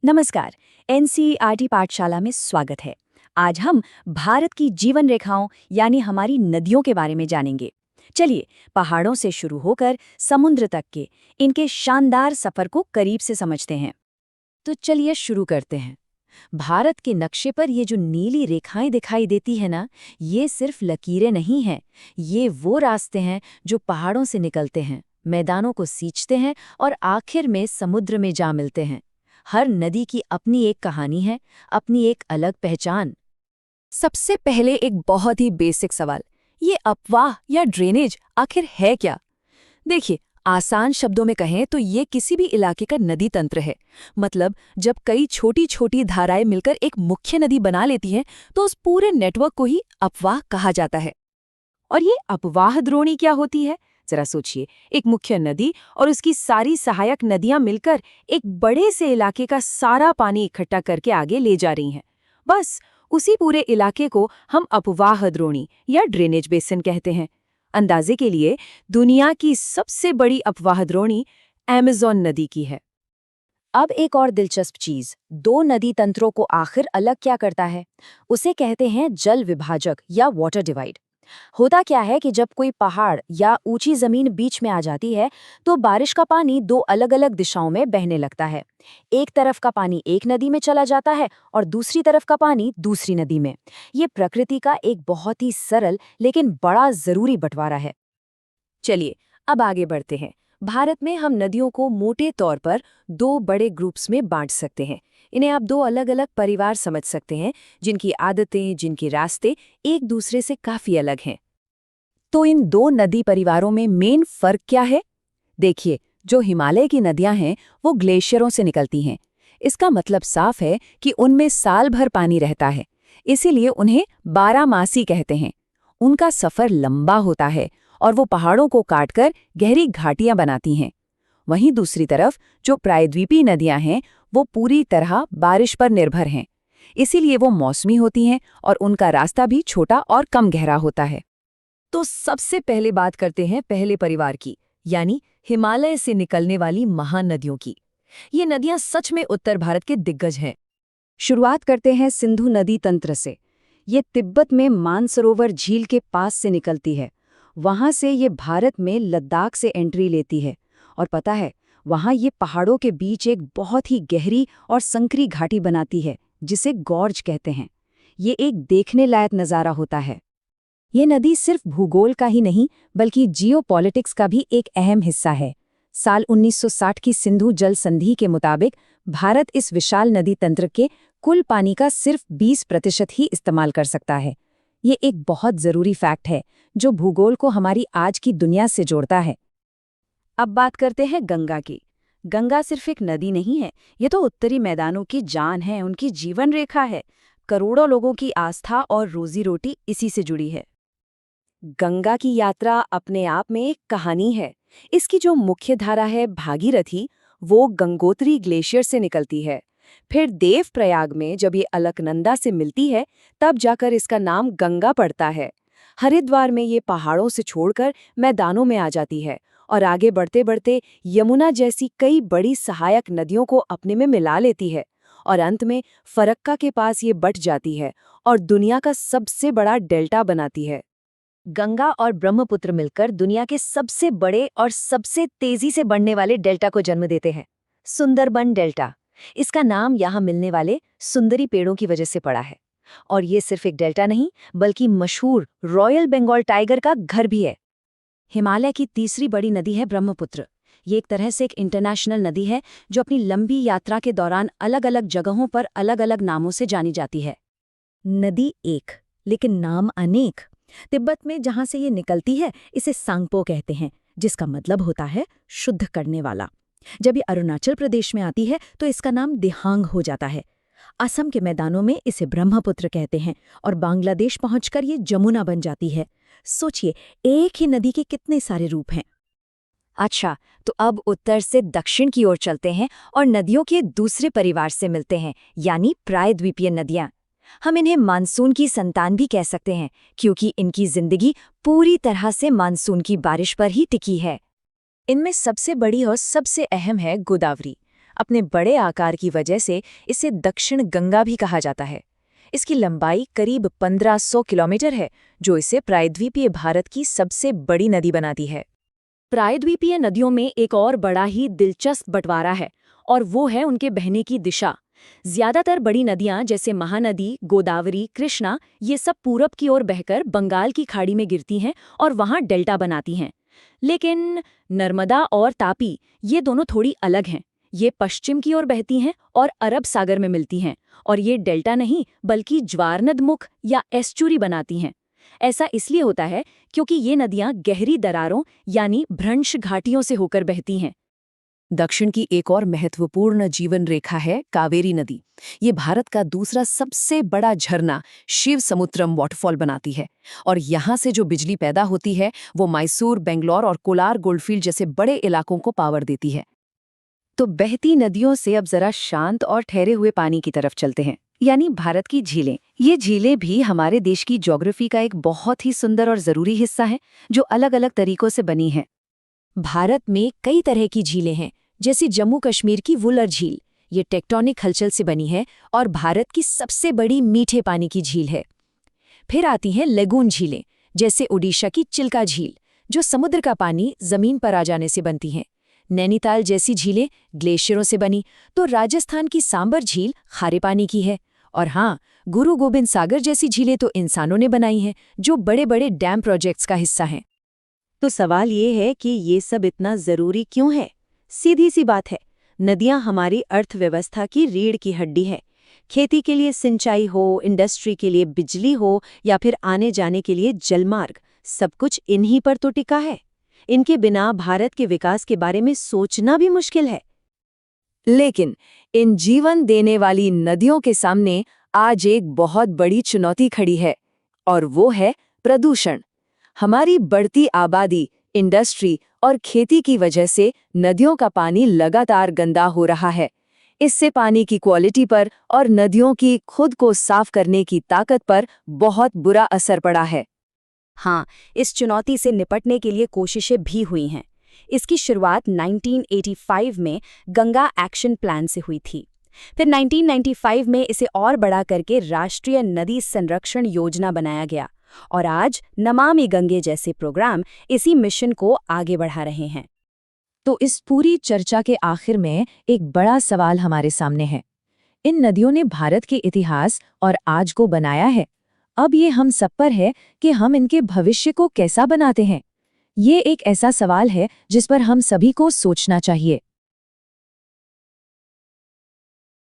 नमस्कार। एनसीईआरटी पाठशाला में स्वागत है। आज हम भारत की जीवन रेखाओं यानी हमारी नदियों के बारे में जानेंगे। चलिए, पहाड़ों से शुरू होकर समुद्र तक के इनके शानदार सफर को करीब से समझते हैं। तो चलिए शुरू करते हैं। भारत के नक्शे पर ये जो नीली रेखाएं दिखाई देती है ना, ये सिर्फ लकीरें नहीं हैं। ये वो रास्ते हैं जो पहाड़ों से निकलते हैं, मैदानों को सींचते हैं और आखिर में समुद्र में जा मिलते हैं। हर नदी की अपनी एक कहानी है, अपनी एक अलग पहचान। सबसे पहले एक बहुत ही बेसिक सवाल, ये अपवाह या ड्रेनेज आखिर है क्या? देखिए, आसान शब्दों में कहें तो ये किसी भी इलाके का नदी तंत्र है। मतलब जब कई छोटी छोटी धाराएं मिलकर एक मुख्य नदी बना लेती हैं तो उस पूरे नेटवर्क को ही अपवाह कहा जाता है। और ये अपवाह द्रोणी क्या होती है? जरा सोचिए, एक मुख्य नदी और उसकी सारी सहायक नदियां मिलकर एक बड़े से इलाके का सारा पानी इकट्ठा करके आगे ले जा रही हैं। बस उसी पूरे इलाके को हम अपवाह द्रोणी या ड्रेनेज बेसिन कहते हैं। अंदाजे के लिए, दुनिया की सबसे बड़ी अपवाह द्रोणी अमेज़न नदी की है। अब एक और दिलचस्प चीज, दो नदी तंत्रों को आखिर अलग क्या करता है? उसे कहते हैं जल विभाजक या वाटर डिवाइड। होता क्या है कि जब कोई पहाड़ या ऊंची जमीन बीच में आ जाती है तो बारिश का पानी दो अलग-अलग दिशाओं में बहने लगता है। एक तरफ का पानी एक नदी में चला जाता है और दूसरी तरफ का पानी दूसरी नदी में। ये प्रकृति का एक बहुत ही सरल लेकिन बड़ा जरूरी बंटवारा है। चलिए, अब आगे बढ़ते हैं। भारत में हम नदियों को मोटे तौर पर दो बड़े ग्रुप्स में बांट सकते हैं। इन्हें आप दो अलग अलग परिवार समझ सकते हैं, जिनकी आदतें, जिनके रास्ते एक दूसरे से काफी अलग हैं। तो इन दो नदी परिवारों में मेन फर्क क्या है? देखिए, जो हिमालय की नदियां हैं वो ग्लेशियरों से निकलती हैं। इसका मतलब साफ है कि उनमें साल भर पानी रहता है, इसीलिए उन्हें बारहमासी कहते हैं। उनका सफर लंबा होता है और वो पहाड़ों को काटकर गहरी घाटियां बनाती हैं। वहीं दूसरी तरफ जो प्रायद्वीपीय नदियां हैं वो पूरी तरह बारिश पर निर्भर हैं, इसीलिए वो मौसमी होती हैं और उनका रास्ता भी छोटा और कम गहरा होता है। तो सबसे पहले बात करते हैं पहले परिवार की, यानी हिमालय से निकलने वाली महान नदियों की। ये नदियां सच में उत्तर भारत के दिग्गज हैं। शुरुआत करते हैं सिंधु नदी तंत्र से। ये तिब्बत में मानसरोवर झील के पास से निकलती है। वहां से ये भारत में लद्दाख से एंट्री लेती है और पता है, वहां ये पहाड़ों के बीच एक बहुत ही गहरी और संकरी घाटी बनाती है जिसे गॉर्ज कहते हैं। ये एक देखने लायक नज़ारा होता है। ये नदी सिर्फ भूगोल का ही नहीं बल्कि जियोपॉलिटिक्स का भी एक अहम हिस्सा है। साल 1960 की सिंधु जल संधि के मुताबिक भारत इस विशाल नदी तंत्र के कुल पानी का सिर्फ 20% ही इस्तेमाल कर सकता है। ये एक बहुत ज़रूरी फैक्ट है जो भूगोल को हमारी आज की दुनिया से जोड़ता है। अब बात करते हैं गंगा की। गंगा सिर्फ एक नदी नहीं है, ये तो उत्तरी मैदानों की जान है, उनकी जीवन रेखा है। करोड़ों लोगों की आस्था और रोजी रोटी इसी से जुड़ी है। गंगा की यात्रा अपने आप में एक कहानी है। इसकी जो मुख्य धारा है भागीरथी, वो गंगोत्री ग्लेशियर से निकलती है। फिर देवप्रयाग में जब ये अलकनंदा से मिलती है तब जाकर इसका नाम गंगा पड़ता है। हरिद्वार में ये पहाड़ों से छोड़कर मैदानों में आ जाती है और आगे बढ़ते बढ़ते यमुना जैसी कई बड़ी सहायक नदियों को अपने में मिला लेती है और अंत में फरक्का के पास ये बट जाती है और दुनिया का सबसे बड़ा डेल्टा बनाती है। गंगा और ब्रह्मपुत्र मिलकर दुनिया के सबसे बड़े और सबसे तेजी से बढ़ने वाले डेल्टा को जन्म देते हैं, सुंदरबन डेल्टा। इसका नाम यहाँ मिलने वाले सुंदरी पेड़ों की वजह से पड़ा है। और ये सिर्फ एक डेल्टा नहीं बल्कि मशहूर रॉयल बंगाल टाइगर का घर भी है। हिमालय की तीसरी बड़ी नदी है ब्रह्मपुत्र। ये एक तरह से एक इंटरनेशनल नदी है जो अपनी लंबी यात्रा के दौरान अलग अलग जगहों पर अलग अलग नामों से जानी जाती है। नदी एक, लेकिन नाम अनेक। तिब्बत में जहां से ये निकलती है इसे सांगपो कहते हैं, जिसका मतलब होता है शुद्ध करने वाला। जब ये अरुणाचल प्रदेश में आती है तो इसका नाम दिहांग हो जाता है। असम के मैदानों में इसे ब्रह्मपुत्र कहते हैं और बांग्लादेश पहुंचकर ये जमुना बन जाती है। सोचिए, एक ही नदी के कितने सारे रूप हैं। अच्छा, तो अब उत्तर से दक्षिण की ओर चलते हैं और नदियों के दूसरे परिवार से मिलते हैं, यानी प्रायद्वीपीय नदियां। हम इन्हें मानसून की संतान भी कह सकते हैं क्योंकि इनकी जिंदगी पूरी तरह से मानसून की बारिश पर ही टिकी है। इनमें सबसे बड़ी और सबसे अहम है गोदावरी। अपने बड़े आकार की वजह से इसे दक्षिण गंगा भी कहा जाता है। इसकी लंबाई करीब 1500 किलोमीटर है, जो इसे प्रायद्वीपीय भारत की सबसे बड़ी नदी बनाती है। प्रायद्वीपीय नदियों में एक और बड़ा ही दिलचस्प बंटवारा है, और वो है उनके बहने की दिशा। ज्यादातर बड़ी नदियां जैसे महानदी, गोदावरी, कृष्णा, ये सब पूरब की ओर बहकर बंगाल की खाड़ी में गिरती हैं और वहां डेल्टा बनाती हैं। लेकिन नर्मदा और तापी, ये दोनों थोड़ी अलग हैं। ये पश्चिम की ओर बहती हैं और अरब सागर में मिलती हैं, और ये डेल्टा नहीं बल्कि ज्वारनदमुख या एस्चुरी बनाती हैं। ऐसा इसलिए होता है क्योंकि ये नदियां गहरी दरारों यानी भ्रंश घाटियों से होकर बहती हैं। दक्षिण की एक और महत्वपूर्ण जीवन रेखा है कावेरी नदी। ये भारत का दूसरा सबसे बड़ा झरना शिव समुद्रम वाटरफॉल बनाती है, और यहाँ से जो बिजली पैदा होती है वो मैसूर, बेंगलोर और कोलार गोल्डफील्ड जैसे बड़े इलाकों को पावर देती है। तो बहती नदियों से अब जरा शांत और ठहरे हुए पानी की तरफ चलते हैं, यानी भारत की झीलें। ये झीलें भी हमारे देश की ज्योग्राफी का एक बहुत ही सुंदर और जरूरी हिस्सा है, जो अलग अलग तरीकों से बनी है। भारत में कई तरह की झीलें हैं, जैसे जम्मू कश्मीर की वुलर झील। ये टेक्टोनिक हलचल से बनी है और भारत की सबसे बड़ी मीठे पानी की झील है। फिर आती हैं लेगून झीलें, जैसे ओडिशा की चिल्का झील, जो समुद्र का पानी जमीन पर आ जाने से बनती हैं। नैनीताल जैसी झीलें ग्लेशियरों से बनी, तो राजस्थान की सांबर झील खारे पानी की है। और हाँ, गुरु गोबिंद सागर जैसी झीलें तो इंसानों ने बनाई हैं, जो बड़े बड़े डैम प्रोजेक्ट्स का हिस्सा हैं। तो सवाल ये है कि ये सब इतना जरूरी क्यों है? सीधी सी बात है, नदियां हमारी अर्थव्यवस्था की रीढ़ की हड्डी है। खेती के लिए सिंचाई हो, इंडस्ट्री के लिए बिजली हो, या फिर आने जाने के लिए जलमार्ग, सब कुछ इन्हीं पर तो टिका है। इनके बिना भारत के विकास के बारे में सोचना भी मुश्किल है। लेकिन इन जीवन देने वाली नदियों के सामने आज एक बहुत बड़ी चुनौती खड़ी है, और वो है प्रदूषण। हमारी बढ़ती आबादी, इंडस्ट्री और खेती की वजह से नदियों का पानी लगातार गंदा हो रहा है। इससे पानी की क्वालिटी पर और नदियों की खुद को साफ करने की ताकत पर बहुत बुरा असर पड़ा है। हाँ, इस चुनौती से निपटने के लिए कोशिशें भी हुई हैं। इसकी शुरुआत 1985 में गंगा एक्शन प्लान से हुई थी। फिर 1995 में इसे और बड़ा करके राष्ट्रीय नदी संरक्षण योजना बनाया गया, और आज नमामि गंगे जैसे प्रोग्राम इसी मिशन को आगे बढ़ा रहे हैं। तो इस पूरी चर्चा के आखिर में एक बड़ा सवाल हमारे सामने है। इन नदियों ने भारत के इतिहास और आज को बनाया है। अब ये हम सब पर है कि हम इनके भविष्य को कैसा बनाते हैं। ये एक ऐसा सवाल है जिस पर हम सभी को सोचना चाहिए।